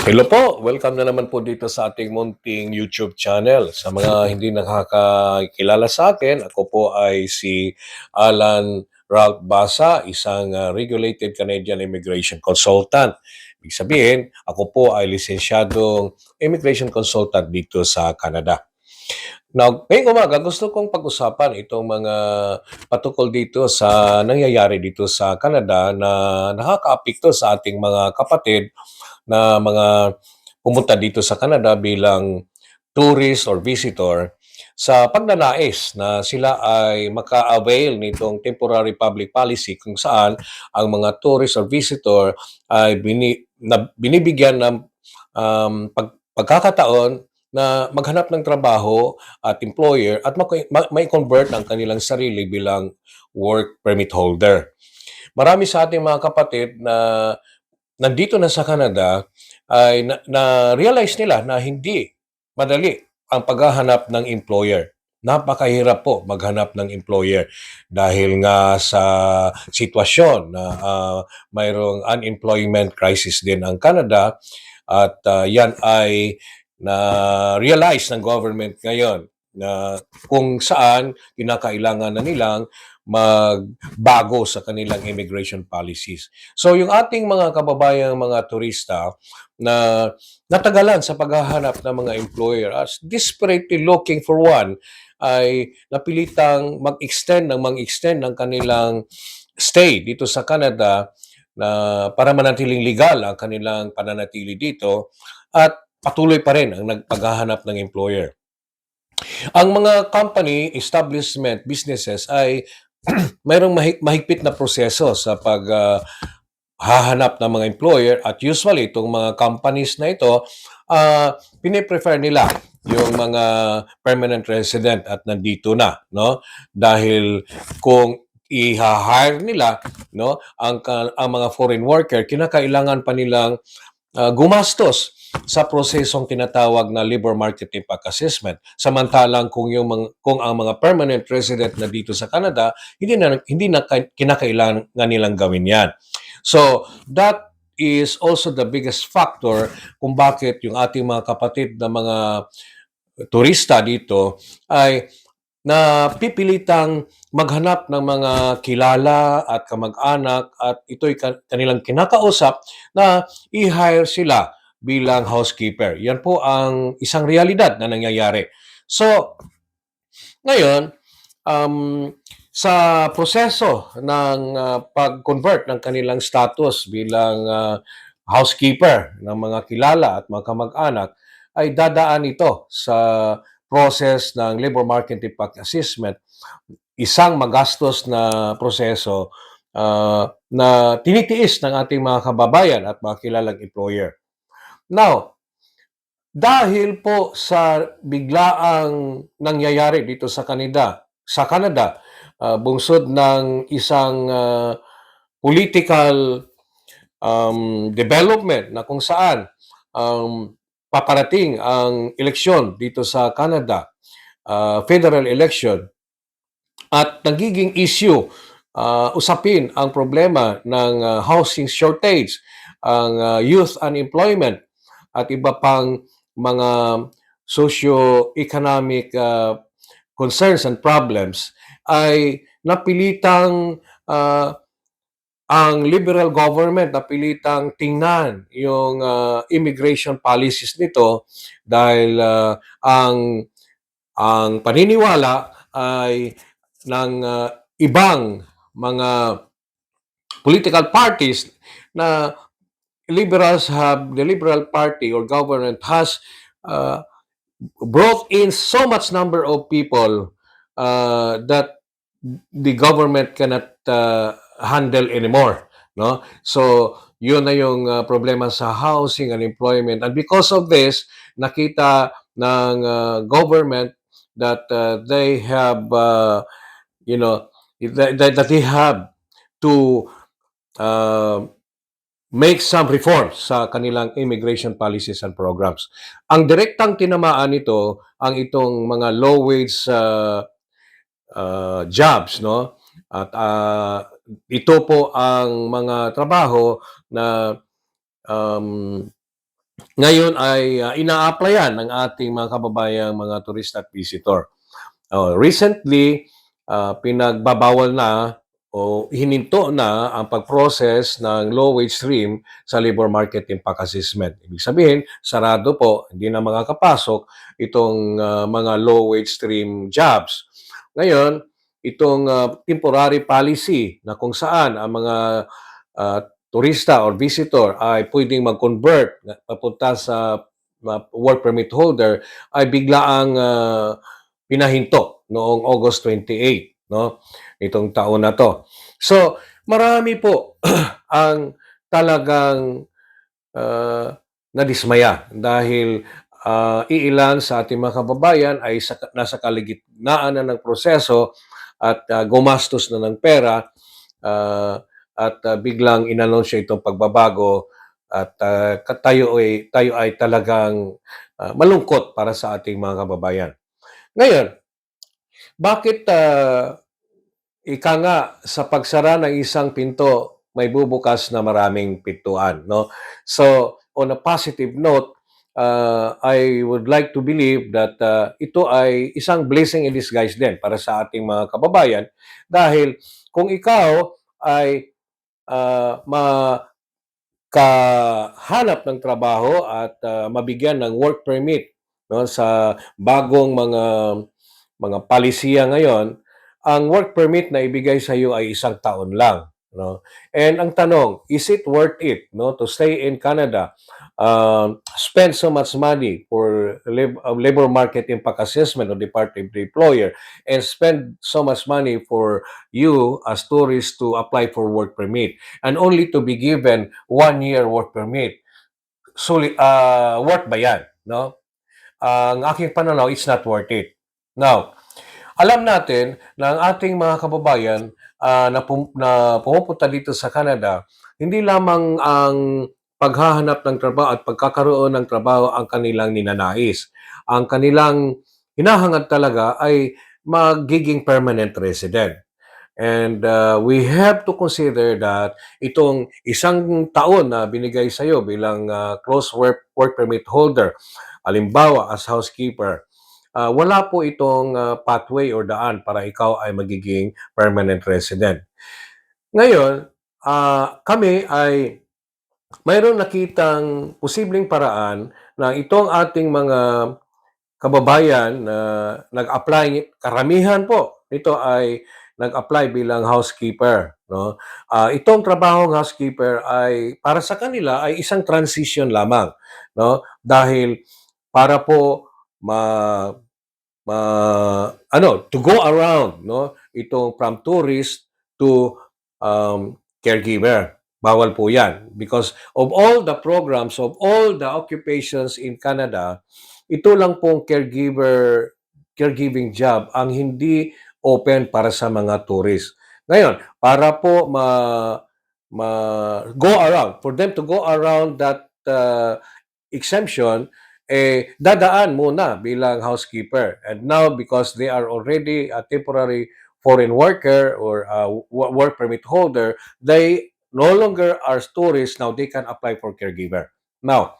Hello po! Welcome na naman po dito sa ating munting YouTube channel. Sa mga hindi nakakakilala sa akin, ako po ay si Alan Ralph Basa, isang regulated Canadian immigration consultant. Ibig sabihin, ako po ay lisensyadong immigration consultant dito sa Canada. Now, ngayong umaga, gusto kong pag-usapan itong mga patukol dito sa nangyayari dito sa Canada na nakakaapekto sa ating mga kapatid na mga pumunta dito sa Canada bilang tourist or visitor sa pagnanais na sila ay maka-avail nitong temporary public policy kung saan ang mga tourist or visitor ay binibigyan ng pagkakataon na maghanap ng trabaho at employer at may convert ang kanilang sarili bilang work permit holder. Marami sa ating mga kapatid na nandito na sa Canada ay na-realize nila na hindi madali ang paghahanap ng employer. Napakahirap po maghanap ng employer dahil nga sa sitwasyon na mayroong unemployment crisis din ang Canada at yan ay na-realize ng government ngayon na kung saan kinakailangan na nilang magbago sa kanilang immigration policies. So yung ating mga kababayang mga turista na natagalan sa paghahanap ng mga employer as desperately looking for one ay napilitang mag-extend ng kanilang stay dito sa Canada na para manatiling legal ang kanilang pananatili dito at patuloy pa rin ang paghahanap ng employer. Ang mga company, establishment, businesses ay mayroong mahigpit na proseso sa hahanap ng mga employer at usually itong mga companies na ito, pine-prefer nila yung mga permanent resident at nandito na, no? Dahil kung i-hire nila, no, ang mga foreign worker, kinakailangan pa nilang gumastos sa prosesong tinatawag na labor market impact assessment. Samantalang kung ang mga permanent resident na dito sa Canada, hindi na kinakailangan nilang gawin 'yan. So, that is also the biggest factor kung bakit yung ating mga kapatid na mga turista dito ay napipilitang maghanap ng mga kilala at kamag-anak at ito'y kanilang kinakausap na i-hire sila bilang housekeeper. Yan po ang isang realidad na nangyayari. So, ngayon, sa proseso ng pag-convert ng kanilang status bilang housekeeper ng mga kilala at mga kamag-anak, ay dadaan ito sa process ng labor market impact assessment, isang magastos na proseso na tinitiis ng ating mga kababayan at mga kilalang employer. Now, dahil po sa biglaang nangyayari dito sa Canada, bungsod ng isang political development na kung saan paparating ang eleksyon dito sa Canada, federal election, at nagiging issue, usapin ang problema ng housing shortage, ang youth unemployment, at iba pang mga socio-economic concerns and problems, ay napilitang ang liberal government napilitang tingnan yung immigration policies nito dahil ang paniniwala ay ng ibang mga political parties na the Liberal Party or government has uh, brought in so much number of people that the government cannot handle anymore, no? So yun na yung problema sa housing and employment, and because of this nakita ng government that they have that they have to uh, make some reforms sa kanilang immigration policies and programs. Ang direktang tinamaan nito ang itong mga low wage jobs, no? At ito po ang mga trabaho na um, ngayon ay ina-applyan ng ating mga kababayang mga turista at visitor. Recently, pinagbabawal na o hininto na ang pag-process ng low-wage stream sa labor market impact assessment. Ibig sabihin, sarado po, hindi na makakapasok itong mga low-wage stream jobs. Ngayon, itong temporary policy na kung saan ang mga ah, turista or visitor ay pwedeng mag-convert papunta sa work permit holder ay biglaang pinahinto noong August 28, no? Itong taon na 'to. So, marami po ang talagang nadismaya dahil iilan sa ating mga kababayan ay nasa kalagitnaan na ng proseso at gumastos na ng pera ah, at biglang inanunsyo itong pagbabago at tayo ay talagang malungkot para sa ating mga kababayan. Ngayon, bakit ika nga sa pagsara ng isang pinto may bubukas na maraming pintuan, no? So, on a positive note, I would like to believe that ito ay isang blessing in disguise din para sa ating mga kababayan dahil kung ikaw ay makahanap ng trabaho at mabigyan ng work permit, no, sa bagong mga palisiya ngayon, ang work permit na ibigay sa iyo ay 1 taon lang, no? And ang tanong, is it worth it, no, to stay in Canada, spend so much money for labor market impact assessment of the part of the employer, and spend so much money for you as tourists to apply for work permit, and only to be given 1 year work permit? Worth ba yan, no? Ang aking pananaw, it's not worth it. Now, alam natin na ang ating mga kababayan na pumupunta dito sa Canada, hindi lamang ang paghahanap ng trabaho at pagkakaroon ng trabaho ang kanilang ninanais. Ang kanilang hinahangad talaga ay magiging permanent resident. And we have to consider that itong 1 taon na binigay sa iyo bilang close work permit holder, halimbawa as housekeeper, wala po itong pathway or daan para ikaw ay magiging permanent resident. Ngayon, kami ay mayroon nakitang posibleng paraan na itong ating mga kababayan na nag-apply, karamihan po ito ay nag-apply bilang housekeeper, no? Itong trabahong housekeeper ay para sa kanila ay isang transition lamang, no? Dahil para po ma to go around, no, itong from tourist to caregiver. Bawal po 'yan because of all the programs, of all the occupations in Canada, ito lang pong caregiving job ang hindi open para sa mga tourist. Ngayon, para po go around, for them to go around that exemption, dadaan muna bilang housekeeper. And now, because they are already a temporary foreign worker or work permit holder, they no longer are tourists. Now, they can apply for caregiver. Now,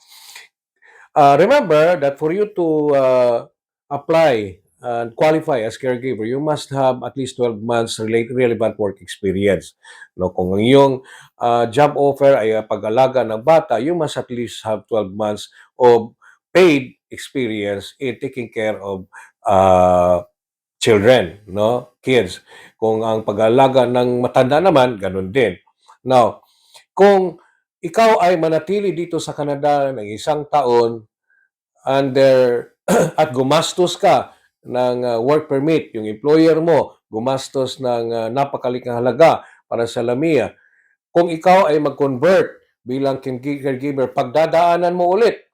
remember that for you to apply and qualify as caregiver, you must have at least 12 months relevant work experience. No, kung ang iyong job offer ay pag-alaga ng bata, you must at least have 12 months of paid experience in taking care of uh, children, no? Kids. Kung ang pag-alaga ng matanda naman, ganun din. Now, kung ikaw ay manatili dito sa Canada ng 1 taon, under at gumastos ka ng work permit, yung employer mo gumastos ng napakaliking halaga para sa LAMIA. Kung ikaw ay mag-convert bilang caregiver, pagdadaanan mo ulit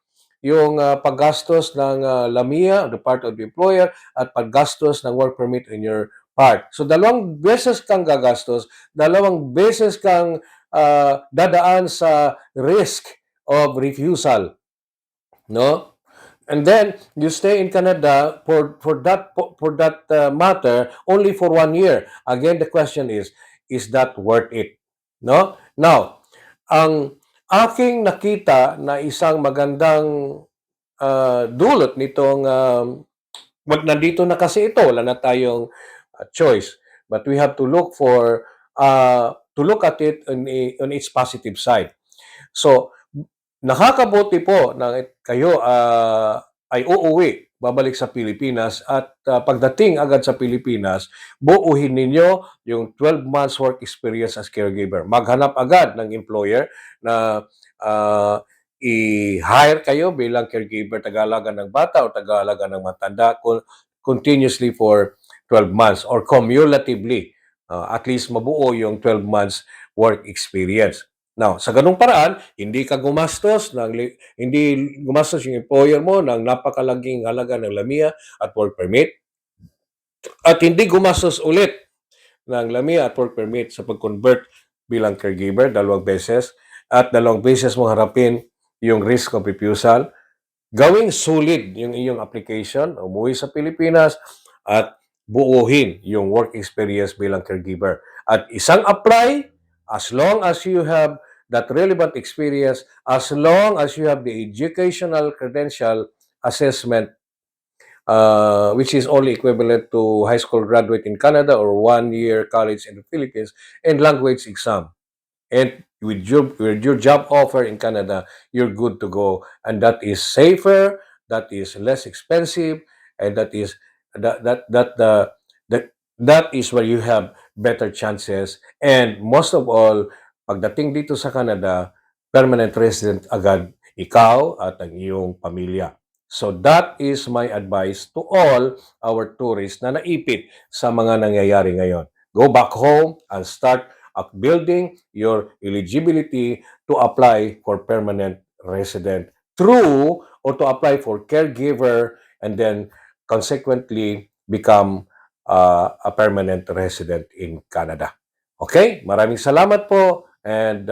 yung paggastos ng LAMIA, the part of the employer, at paggastos ng work permit in your part. So, 2 beses kang gagastos, 2 beses kang dadaan sa risk of refusal, no? And then you stay in Canada for that matter only for 1 year. Again, the question is that worth it? No. Now, ang Aking nakita na isang magandang dulot nitong nandito na kasi ito, wala na tayong choice. But we have to to look at it on its positive side. So, nakakabuti po na kayo ay uuwi, babalik sa Pilipinas at pagdating agad sa Pilipinas, buuhin ninyo yung 12 months work experience as caregiver. Maghanap agad ng employer na ah, i-hire kayo bilang caregiver, tagalaga ng bata o tagalaga ng matanda continuously for 12 months or cumulatively. At least mabuo yung 12 months work experience. Now, sa ganung paraan, hindi gumastos yung employer mo ng napakalaging halaga ng lamia at work permit at hindi gumastos ulit ng lamia at work permit sa pag-convert bilang caregiver 2 beses at 2 beses mo harapin yung risk of refusal. Gawing solid yung iyong application, umuwi sa Pilipinas at buuhin yung work experience bilang caregiver. At isang apply, as long as you have that relevant experience, as long as you have the educational credential assessment, which is only equivalent to high school graduate in Canada or 1 year college in the Philippines, and language exam. And with your job offer in Canada, you're good to go. And that is safer, that is less expensive, and that that that the that that is where you have better chances. And most of all, pagdating dito sa Canada, permanent resident agad ikaw at ang iyong pamilya. So that is my advice to all our tourists na naipit sa mga nangyayari ngayon. Go back home and start building your eligibility to apply for permanent resident through or to apply for caregiver and then consequently become a permanent resident in Canada. Okay? Maraming salamat po and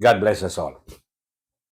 God bless us all.